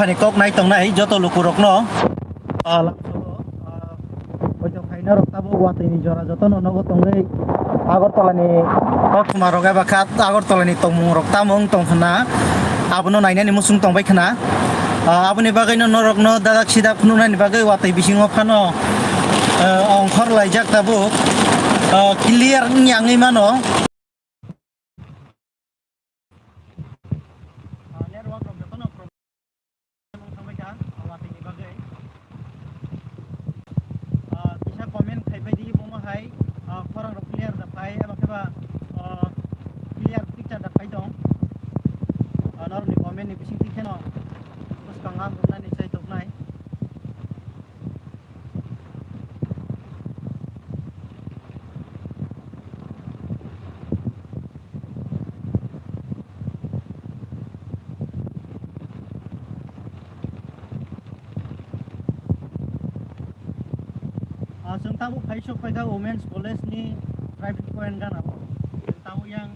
phani kok nai tong nai joto lukurok no ojo khaina rok tabo guwate ni jora joto no nogo tongai Agartala ni kok marok eba khat Agartala ni tongmung rok tamung tongkhana abono nainani musung tongbai khana aboni bagai no norok no dadak sidak phununani bagai watai bisingo phano ongkhor laijak tabo clear nyangi mano clear picture dapat dong. Nor ni komen ni bising tiket no. Terus kangang guna ni saya tok nai. Seng tahu paisok paga women's college ni private point kan apa. Tahu yang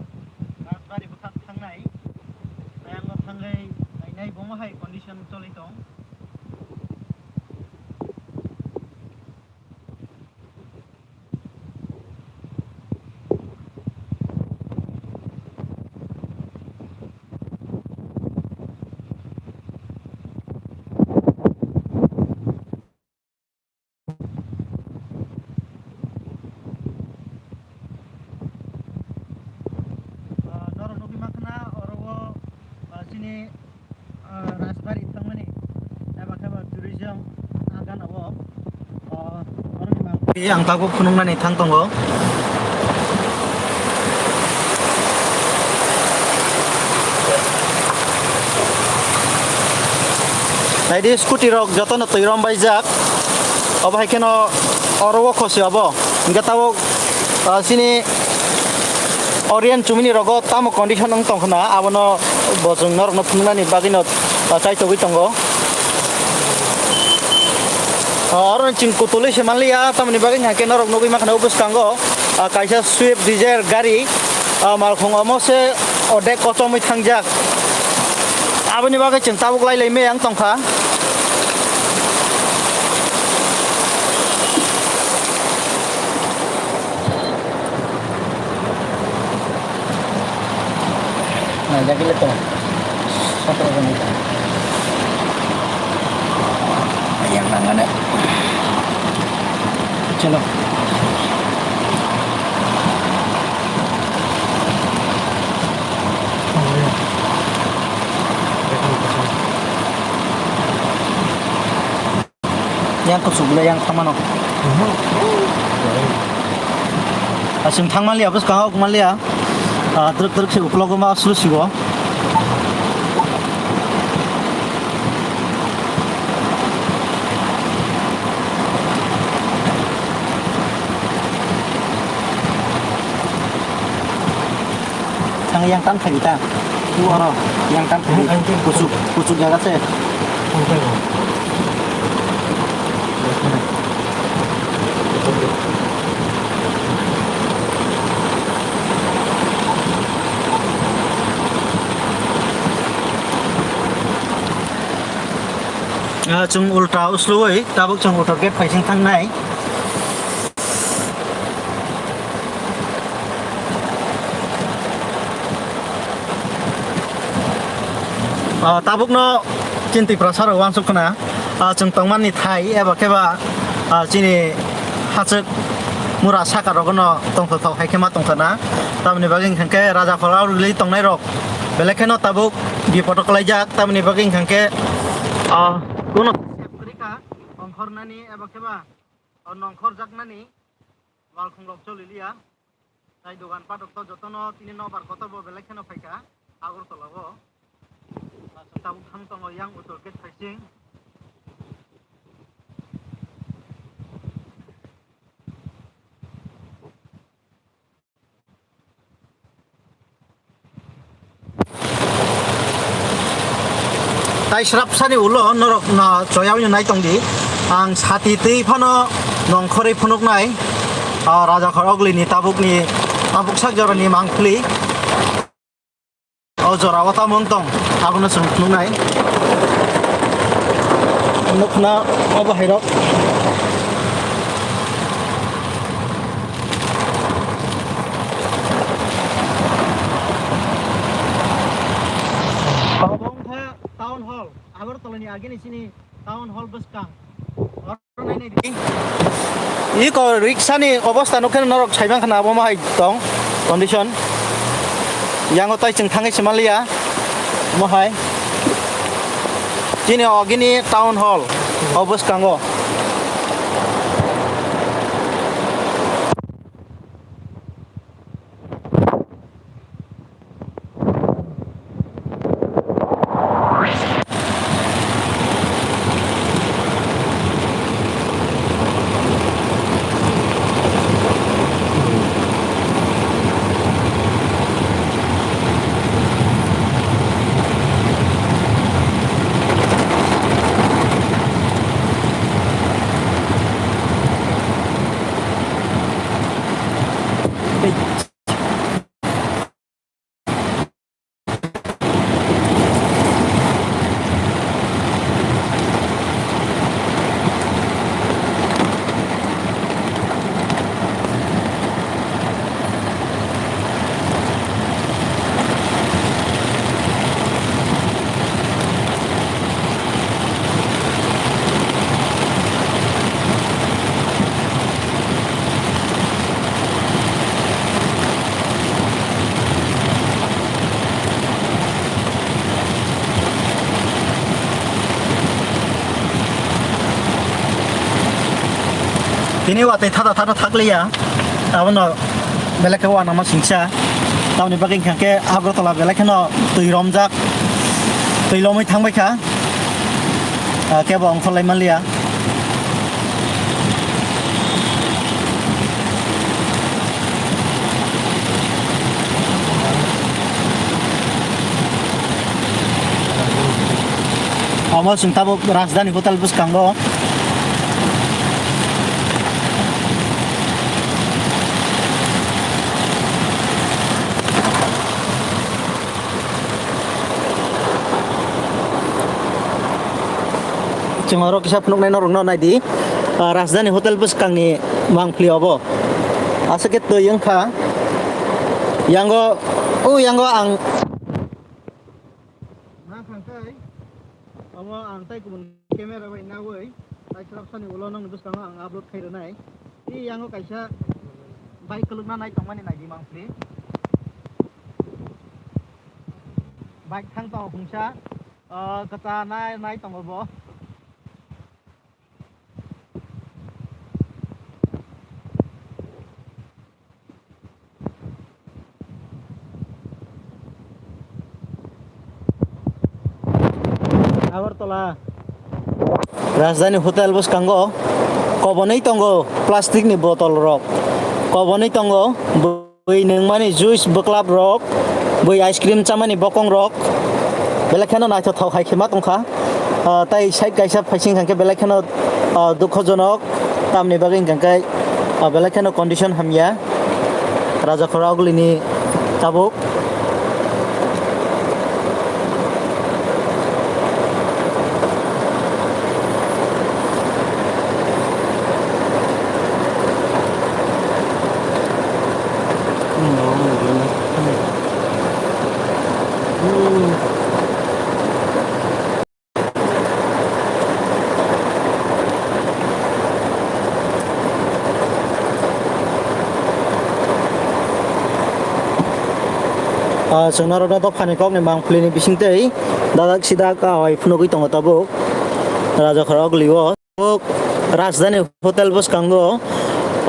dari bekas tangai yang tangai naik bomahai condition tol itu sini Rasbari tangmani eba tourism agan abo yang tabu phunungnani thangtongo naidi scooty rok jotono toirom baijak obai keno orowo khosi abo gatao sini Orient cumini rogo tamo condition ng tongkhana abono bojong nor no phungnani bagino chai togi tongo oron ching kutuli semanlia tamni bagin hake norok nogi makhana ubus kango kaisa Swift Desire gari malkhong amose ode kochomui thangjak aboni bagai ching tabuk lai lai me ang tongkha jadi leto satu orang itu yang nangan chalo yang kusubla yang tamano asim thangmali abus kang okmalia truk se uplogo ma sulusigo yang kan kita tu orang yang kan kusuk jaga se chung ultra usluoi tabuk chung ultra gate paising thangnai tabuk no cinti prasar wangsuk kana chung tongmani thai eba keba chini hachuk mura saka rogono tongtho thau haikema tongkhana tamni baging khangke raja kholau rili tongnai rok belekeno tabuk bipotoklaijak tamni baging khangke kono seprika ongkhor nani eba keba nongkhor jaknani walkhong rok cholilia tai dogan patok to jotono tini nobar kotobo belekeno phaika Agartalago tabuk thangtongo yang utul gate facing tai srap sani ulo norok na choyaw nai tongdi ang sati tei phano nongkhore phunuk nai raja khorogli ni tabuk sak jorani mangpli o jora wata mongtong abono sungkhlung nai ang nuk na mabahirok. Babong tha town hall. Agartala ni age ni sini town hall bus kang. Iko riksha ni obostha nukhen norok saibang khana abo mahai tong condition. Yang otai chung thangai simalia mahai. Sini ogini town hall obus kango. Ini watai thada thakliya abono belake wa nama singsa tauni bagin khake agartala belake no tuiromjak tuilomai thangbai kha kebo ongtholai manliya amo singtabo Rajdhani Hotel bus kango Cengoro kisah penuk nenor no nadi Rajdhani Hotel bus kang ni mangpli obo asakit to yang kha yango ang na khangkai amo ang tai kubun camera bai na wei tai sarap sani ulo nang bus kang ang upload khai nai I yango kaisa bike kelukna nai tongmani nai di mangpli bike thang to hungsa kata nai tongobo Agartala Rajdhani Hotel bus kango kobonai tongo plastic ni botol rok kobonai tongo boi nengmani juice buklap rok boi ice cream chamani bokong rok belakhano naitho thau khaikema tongkha tai side kaisa phaising khangke belakhano dukhojonok tamni bagin khangke belakhano condition hamya raja khoragulini tabuk Senaro na to panikok ni mangpli ni bisingtei dadak sida ka oi phunogui tongo tabuk raja kharagliwo Rajdhani Hotel bus kango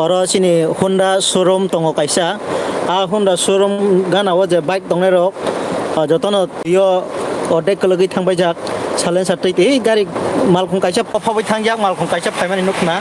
oro sini Honda showroom tongo kaisa Honda showroom gana je bike tongnai rok jotono yo odek kologui thangbai jak silencer tei tei gari malkhung kaisa phabai thangjak malkhung kaisa phaimani nukna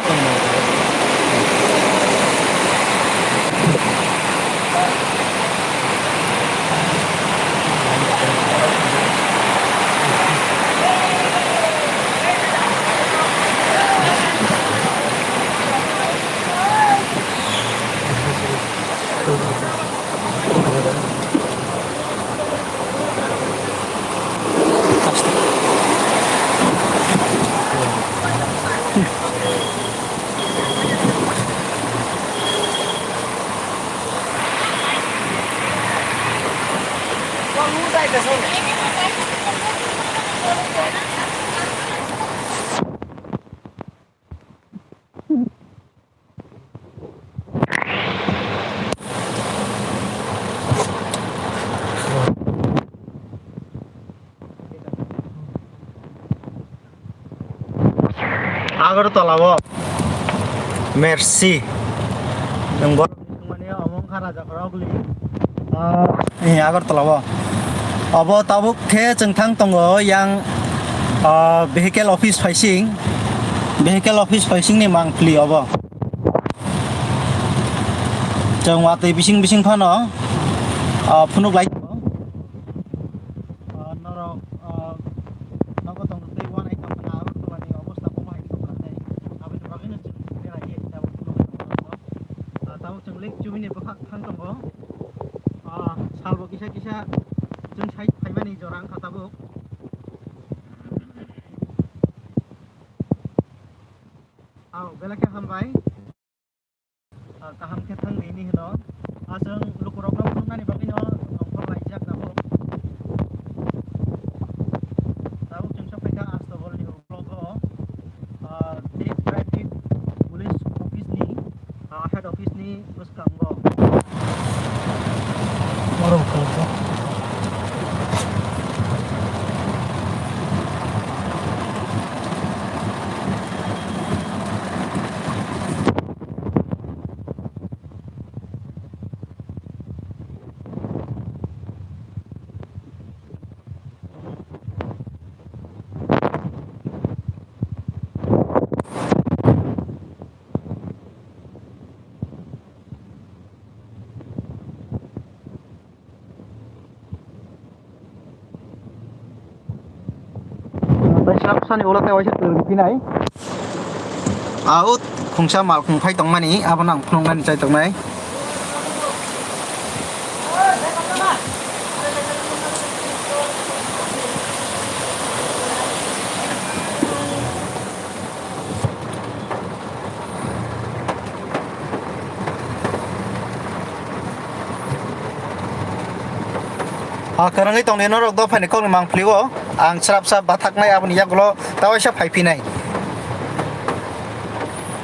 Agartala o Mercy yang bor mane among khara jakra guli Agartala o abo tabuk ke jengthang tongo yang vehicle office facing ni mangpli abo jeng watui bising phano phunuk lai norok nogo tong tei wan ai kapna Agartala ni obostha ko mai kapna tei abi to bagin ni rai ye tabuk tabuk jeng lek jumini bakhak thang tongo salbo kisa jeng sai phaimani jorang khatabuk belakang hambai kaham ke thang ini hino ajeng lukurok na phunani bagino nongkhor laijak nabo tabuk jeng sapaika astobol ni blogo traffic police office ni head office ni buskango moro ko Sani ulat tahu aja pinai. Out khungsa mal khungphai tongmani abanang phunongmani chai tongnai. Karang itu nih norok do phai kong mang pliwo ang srap bathak nai aboni yagulo tawa sha phai pinai